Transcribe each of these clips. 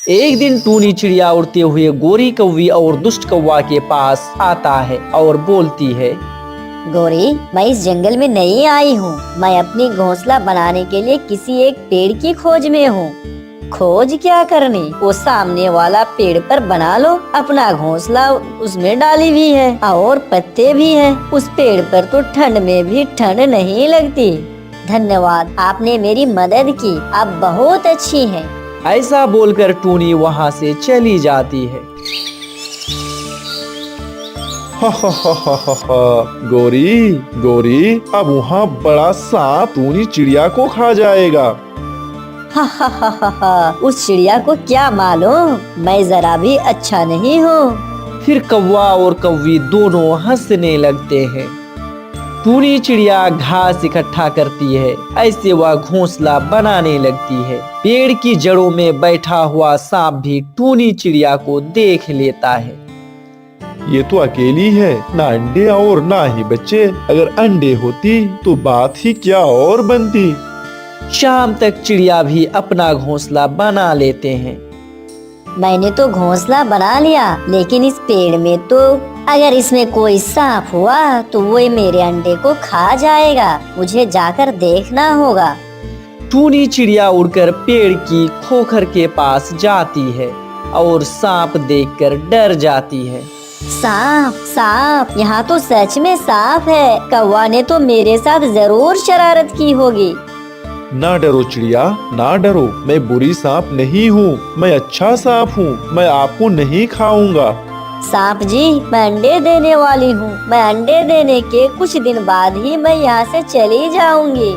एक दिन टूनी चिड़िया उड़ते हुए गोरी कौवी और दुष्ट कौवा के पास आता है और बोलती है, गोरी, मैं इस जंगल में नई आई हूँ। मैं अपनी घोंसला बनाने के लिए किसी एक पेड़ की खोज में हूँ। खोज क्या करनी, वो सामने वाला पेड़ पर बना लो अपना घोंसला। उसमें डाली भी है और पत्ते भी हैं। उस पेड़ पर तो ठंड में भी ठंड नहीं लगती। धन्यवाद, आपने मेरी मदद की। आप बहुत अच्छी हैं। ऐसा बोलकर टूनी वहाँ से चली जाती है। गोरी गोरी, अब वहाँ बड़ा सांप टूनी चिड़िया को खा जाएगा। हा, उस चिड़िया को क्या मालूम, मैं जरा भी अच्छा नहीं हूँ। फिर कौवा और कौवी दोनों हंसने लगते हैं। टूनी चिड़िया घास इकट्ठा करती है, ऐसे वह घोंसला बनाने लगती है। पेड़ की जड़ों में बैठा हुआ सांप भी टूनी चिड़िया को देख लेता है। ये तो अकेली है, ना अंडे और ना ही बच्चे। अगर अंडे होती तो बात ही क्या और बनती। शाम तक चिड़िया भी अपना घोंसला बना लेते हैं। मैंने तो घोंसला बना लिया, लेकिन इस पेड़ में तो अगर इसमें कोई सांप हुआ तो वो मेरे अंडे को खा जाएगा। मुझे जाकर देखना होगा। टूनी चिड़िया उड़कर पेड़ की खोखर के पास जाती है और सांप देखकर डर जाती है। सांप सांप, यहाँ तो सच में सांप है। कौवा ने तो मेरे साथ जरूर शरारत की होगी। ना डरो चिड़िया, ना डरो। मैं बुरी सांप नहीं हूँ, मैं अच्छा सांप हूँ। मैं आपको नहीं खाऊंगा। सांप जी, मैं अंडे देने वाली हूँ। मैं अंडे देने के कुछ दिन बाद ही मैं यहाँ से चली जाऊंगी।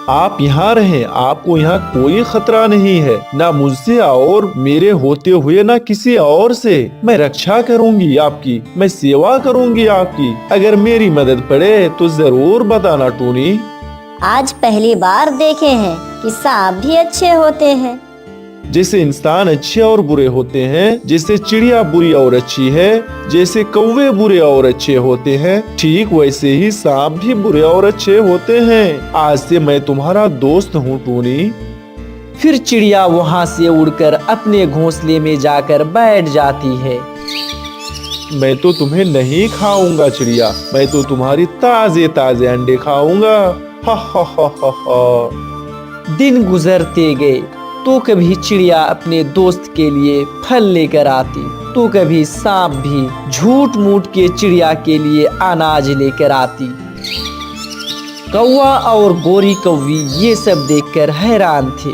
आप यहाँ रहें, आपको यहाँ कोई खतरा नहीं है, ना मुझसे और मेरे होते हुए ना किसी और से। मैं रक्षा करूँगी आपकी, मैं सेवा करूँगी आपकी। अगर मेरी मदद पड़े तो जरूर बताना टूनी। आज पहली बार देखे हैं कि सांप भी अच्छे होते हैं। जैसे इंसान अच्छे और बुरे होते हैं, जैसे चिड़िया बुरी और अच्छी है, जैसे कौवे बुरे और अच्छे होते हैं, ठीक वैसे ही सांप भी बुरे और अच्छे होते हैं। आज से मैं तुम्हारा दोस्त हूँ टूनी। फिर चिड़िया वहाँ से उड़कर अपने घोंसले में जाकर बैठ जाती है। मैं तो तुम्हें नहीं खाऊंगा चिड़िया, मैं तो तुम्हारी ताजे ताजे अंडे खाऊंगा। हा हा हा हा हा। दिन गुजरते गए तो कभी चिड़िया अपने दोस्त के लिए फल लेकर आती, तो कभी सांप भी झूठ मूठ के चिड़िया के लिए अनाज लेकर आती। कौवा और गोरी कौवी ये सब देखकर हैरान थे।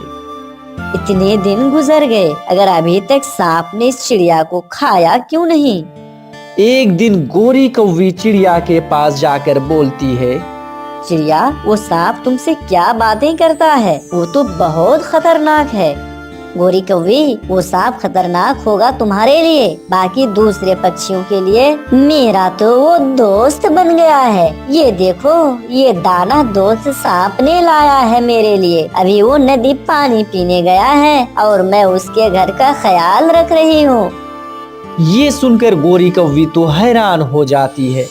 इतने दिन गुजर गए, अगर अभी तक सांप ने इस चिड़िया को खाया क्यों नहीं। एक दिन गोरी कौवी चिड़िया के पास जाकर बोलती है, चिड़िया, वो सांप तुमसे क्या बातें करता है, वो तो बहुत खतरनाक है। गोरी कौवी, वो सांप खतरनाक होगा तुम्हारे लिए, बाकी दूसरे पक्षियों के लिए। मेरा तो वो दोस्त बन गया है। ये देखो, ये दाना दोस्त सांप ने लाया है मेरे लिए। अभी वो नदी पानी पीने गया है और मैं उसके घर का ख्याल रख रही हूँ। ये सुनकर गोरी कौवी तो हैरान हो जाती है।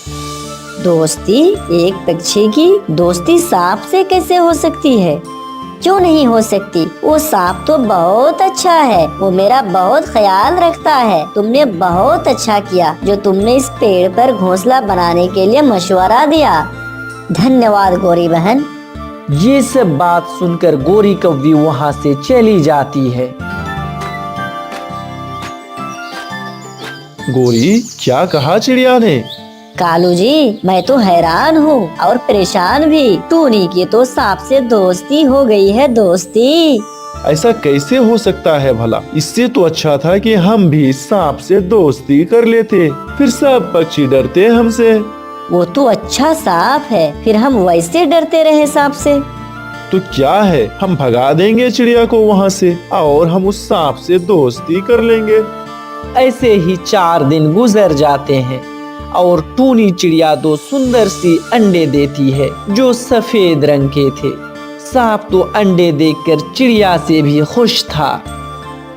दोस्ती, एक पक्षी की दोस्ती सांप से कैसे हो सकती है? क्यों नहीं हो सकती? वो सांप तो बहुत अच्छा है, वो मेरा बहुत ख्याल रखता है। तुमने बहुत अच्छा किया जो तुमने इस पेड़ पर घोंसला बनाने के लिए मशवरा दिया। धन्यवाद गोरी बहन। ये सब बात सुनकर गोरी कौवी वहाँ से चली जाती है। गोरी, क्या कहा चिड़िया ने? कालू जी, मैं तो हैरान हूँ और परेशान भी। टूनी की तो सांप से दोस्ती हो गई है। दोस्ती ऐसा कैसे हो सकता है भला? इससे तो अच्छा था कि हम भी सांप से दोस्ती कर लेते, फिर सब पक्षी डरते हमसे। वो तो अच्छा सांप है, फिर हम वैसे डरते रहे सांप से। तो क्या है, हम भगा देंगे चिड़िया को वहाँ से और हम उस सांप से दोस्ती कर लेंगे। ऐसे ही 4 दिन गुजर जाते हैं और टूनी चिड़िया 2 सुंदर सी अंडे देती है जो सफेद रंग के थे। सांप तो अंडे देखकर चिड़िया से भी खुश था।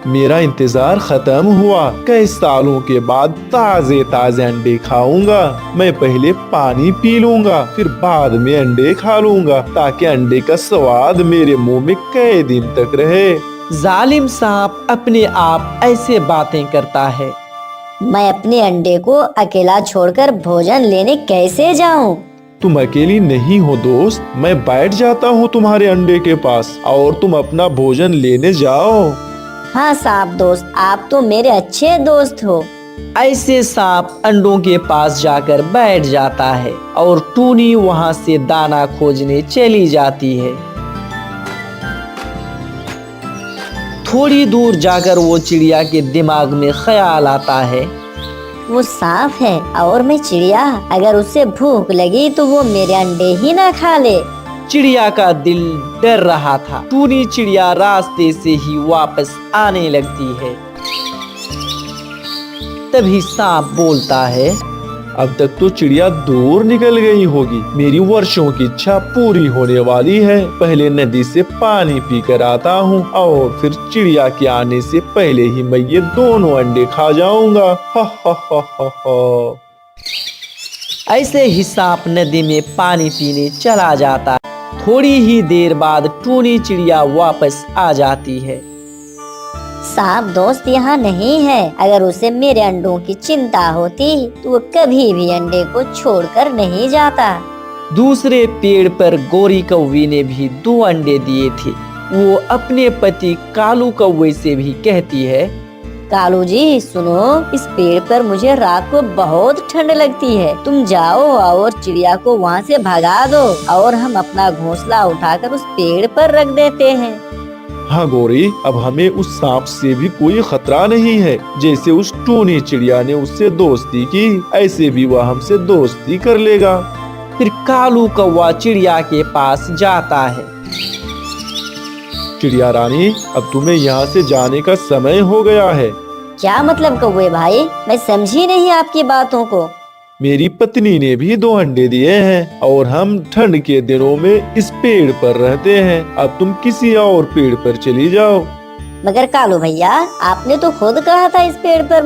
मेरा इंतजार खत्म हुआ। कई सालों के बाद ताजे ताजे अंडे खाऊंगा। मैं पहले पानी पी लूंगा, फिर बाद में अंडे खा लूंगा, ताकि अंडे का स्वाद मेरे मुंह में कई दिन तक रहे। जालिम सांप अपने आप ऐसे बातें करता है। मैं अपने अंडे को अकेला छोड़कर भोजन लेने कैसे जाऊं? तुम अकेली नहीं हो दोस्त, मैं बैठ जाता हूँ तुम्हारे अंडे के पास और तुम अपना भोजन लेने जाओ। हाँ सांप दोस्त, आप तो मेरे अच्छे दोस्त हो। ऐसे सांप अंडों के पास जाकर बैठ जाता है और टूनी वहां से दाना खोजने चली जाती है। थोड़ी दूर जाकर वो चिड़िया के दिमाग में ख्याल आता है, वो सांप है और मैं चिड़िया, अगर उसे भूख लगी तो वो मेरे अंडे ही ना खा ले। चिड़िया का दिल डर रहा था। टूनी चिड़िया रास्ते से ही वापस आने लगती है। तभी सांप बोलता है, अब तक तो चिड़िया दूर निकल गई होगी। मेरी वर्षों की इच्छा पूरी होने वाली है। पहले नदी से पानी पीकर आता हूँ और फिर चिड़िया के आने से पहले ही मैं ये दोनों अंडे खा जाऊंगा। हा हा हा हा हा। ऐसे ही सांप नदी में पानी पीने चला जाता है। थोड़ी ही देर बाद टूनी चिड़िया वापस आ जाती है। सांप दोस्त यहाँ नहीं है। अगर उसे मेरे अंडों की चिंता होती तो वो कभी भी अंडे को छोड़कर नहीं जाता। दूसरे पेड़ पर गोरी कौवी ने भी 2 अंडे दिए थे। वो अपने पति कालू कौवे से भी कहती है, कालू जी सुनो, इस पेड़ पर मुझे रात को बहुत ठंड लगती है। तुम जाओ और चिड़िया को वहाँ से भगा दो और हम अपना घोंसला उठाकर उस पेड़ पर रख देते हैं। हाँ गोरी, अब हमें उस सांप से भी कोई खतरा नहीं है। जैसे उस टूनी चिड़िया ने उससे दोस्ती की, ऐसे भी वह हमसे दोस्ती कर लेगा। फिर कालू कौवा चिड़िया के पास जाता है। चिड़िया रानी, अब तुम्हें यहाँ से जाने का समय हो गया है। क्या मतलब कौवे भाई? मैं समझी नहीं आपकी बातों को। मेरी पत्नी ने भी 2 अंडे दिए हैं और हम ठंड के दिनों में इस पेड़ पर रहते हैं। अब तुम किसी और पेड़ पर चली जाओ। मगर कालू भैया, आपने तो खुद कहा था इस पेड़ पर